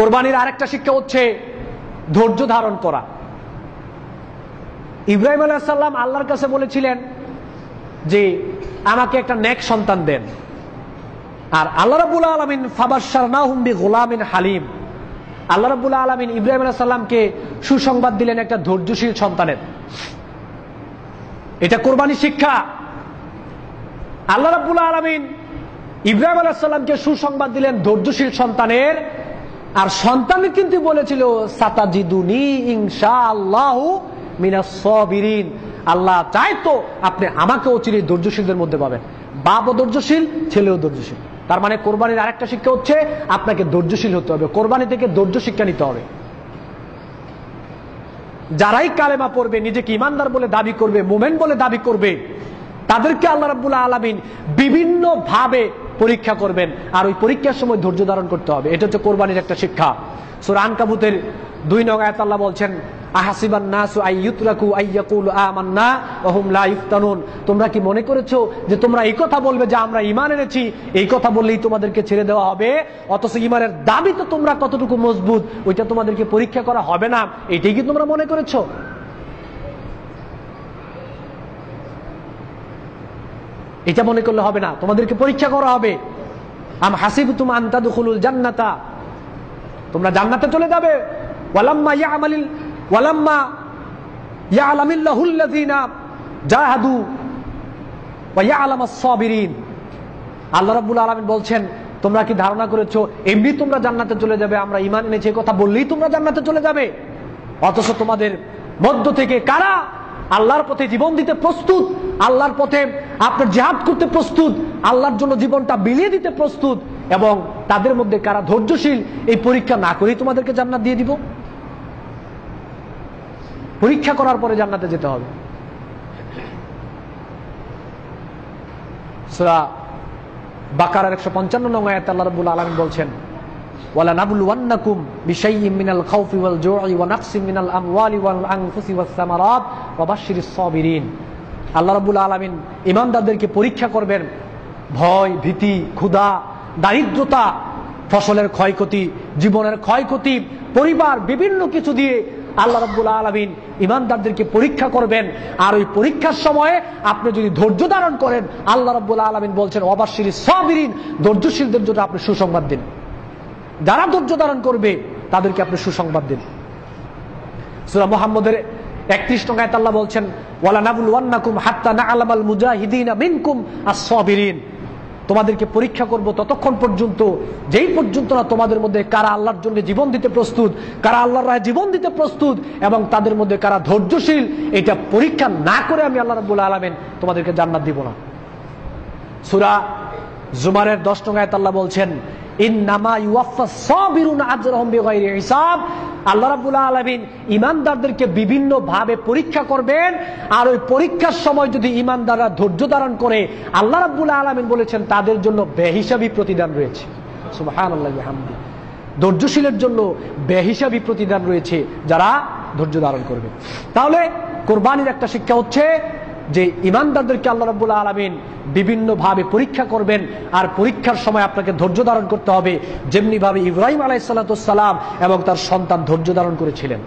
কোরবানির আরেকটা শিক্ষা হচ্ছে ধৈর্য ধারণ করা। ইব্রাহিম আলাইহিস সালাম আল্লাহর কাছে বলেছিলেন যে আমাকে একটা নেক সন্তান দেন, আর আল্লাহ রাব্বুল আলামিন ফাবাশশারনাহুম বিগুলামিন হালিম, আল্লাহ রাব্বুল আলামিন ইব্রাহিম আলাইহিস সালামকে সুসংবাদ দিলেন একটা ধৈর্যশীল সন্তানের। এটা কোরবানি শিক্ষা। আল্লাহ রাব্বুল আলামিন ইব্রাহিম আলাইহিস সালামকে সুসংবাদ দিলেন ধৈর্যশীল সন্তানের, আর সন্তান কিন্তু বলেছিল সাতাজিদুনি ইনশাআল্লাহু মিনাস সাবিরিন, আল্লাহ চায় তো আপনি আমাকেও চিরই ধৈর্যশীলদের মধ্যে পাবেন। বাপও ধৈর্যশীল, ছেলেও ধৈর্যশীল। তার মানে কোরবানির আরেকটা শিক্ষা হচ্ছে আপনাকে ধৈর্যশীল হতে হবে, কোরবানি থেকে ধৈর্য শিক্ষা নিতে হবে। যারাই কালেমা পড়বে, নিজেকে ইমানদার বলে দাবি করবে, মুমিন বলে দাবি করবে, তাদেরকে আল্লাহ রাব্বুল আলামিন বিভিন্ন ভাবে পরীক্ষা করবেন, আর ওই পরীক্ষার সময় ধৈর্য ধারণ করতে হবে। এটা হচ্ছে কোরবানির একটা শিক্ষা। সূরা আনকাবুতের 2 নং আয়াতে আল্লাহ বলছেন আহাসিবান নাসু আইয়ুতরাকু আইয়াকুলু আমান্না ওয়া হুম লা ইফতানুন, তোমরা কি মনে করেছো যে তোমরা এই কথা বলবে যে আমরা ঈমান এনেছি, এই কথা বললেই তোমাদেরকে ছেড়ে দেওয়া হবে, অথচ ঈমানের দাবি তো তোমরা কতটুকু মজবুত ওইটা তোমাদেরকে পরীক্ষা করা হবে না, এটাই কি তোমরা মনে করেছো? এটা মনে করলে হবে না, তোমাদেরকে পরীক্ষা করা হবে। আম হাসিবতুম আন তাদখুলুল জান্নাতা, তোমরা জান্নাতে চলে যাবে। ওয়ালাম্মা ইয়ালামিল্লাহুল্লাযীনা জাহাদু ওয়া ইয়ালামাস সাবিরিন, আল্লাহ রাব্বুল আলামিন বলছেন তোমরা কি ধারণা করেছো এমনি তোমরা জান্নাতে চলে যাবে, আমরা ঈমান এনেছি এই কথা বললেই তোমরা জান্নাতে চলে যাবে? অথচ তোমাদের মধ্য থেকে কারা আল্লাহর পথে জীবন দিতে প্রস্তুত, আল্লাহর পথে আপনার জিহাদ করতে প্রস্তুত, আল্লাহর জন্য জীবনটা বিলিয়ে দিতে প্রস্তুত, এবং তাদের মধ্যে কারা ধৈর্যশীল, এই পরীক্ষা না করেই তোমাদেরকে জান্নাত দিয়ে দিব? পরীক্ষা করার পরে জান্নাতে যেতে হবে। সূরা বাকারার 155 নং আয়াতে আল্লাহ রাব্বুল আলামিন বলছেন ওয়ালা নাবলুওয়ান্নাকুম বিশাইইম মিনাল খাউফি ওয়াল জু'i ওয়া নাকসিম মিনাল আমওয়ালি ওয়াল আনফুসি ওয়াস সামারাত ওয়া বাশশিরিস সাবিরিন। আল্লাহ রাব্বুল আলামিন ঈমানদারদেরকে পরীক্ষা করবেন ভয়, ভীতি, ক্ষুধা, দারিদ্রতা, ফসলের ক্ষয়ক্ষতি, জীবনের ক্ষয়ক্ষতি, পরিবার, বিভিন্ন কিছু দিয়ে আল্লাহ রাব্বুল আলামিন ঈমানদারদেরকে পরীক্ষা করবেন। আর ওই পরীক্ষার সময়ে আপনি যদি ধৈর্য ধারণ করেন, আল্লাহ রাব্বুল আলামিন বলছেন ওয়া বাশশিরিস সাবিরিন, ধৈর্যশীলদের জন্য আপনি সুসংবাদ দিন। যারা ধৈর্য ধারণ করবে তাদেরকে আপনি সুসংবাদ দিন। সূরা মুহাম্মদের 31 নং আয়াতে আল্লাহ বলছেন ওয়ালা নাবলুওয়ান্নাকুম হাত্তা না'লামাল মুজাহিদিনা মিনকুম আস-সাবিরিন, তোমাদেরকে পরীক্ষা করব ততক্ষণ পর্যন্ত যেই পর্যন্ত না তোমাদের মধ্যে কারা আল্লাহর জন্য জীবন দিতে প্রস্তুত, কারা আল্লাহর রাহে জীবন দিতে প্রস্তুত, এবং তাদের মধ্যে কারা ধৈর্যশীল, এটা পরীক্ষা না করে আমি আল্লাহ রাব্বুল আলামিন তোমাদেরকে জান্নাত দিব না। সূরা জুমারের 10 নং আয়াতে আল্লাহ বলছেন ইন্নামা ইউওয়াফাস সাবিরুনা আজরাহুম বিগাইরি হিসাব, আল্লাহ রাব্বুল আলামিন ঈমানদারদেরকে বিভিন্ন ভাবে পরীক্ষা করবেন, আর ওই পরীক্ষার সময় যদি ঈমানদাররা ধৈর্য ধারণ করে আল্লাহ রাব্বুল আলামিন বলেছেন তাদের জন্য বেহিসাবি প্রতিদান রয়েছে। সুবহানাল্লাহি ওয়া বিহামদিহি, ধৈর্যশীলের জন্য বেহিসাবি প্রতিদান রয়েছে যারা ধৈর্য ধারণ করবে। তাহলে কোরবানির একটা শিক্ষা হচ্ছে যে ঈমানদারদেরকে আল্লাহ রাব্বুল আলামিন বিভিন্ন ভাবে পরীক্ষা করবেন, আর পরীক্ষার সময় আপনাকে ধৈর্য ধারণ করতে হবে, যেমনি ভাবে ইব্রাহিম আলাইহিস সালাতু ওয়াস সালাম এবং তার সন্তান ধৈর্য ধারণ করেছিলেন।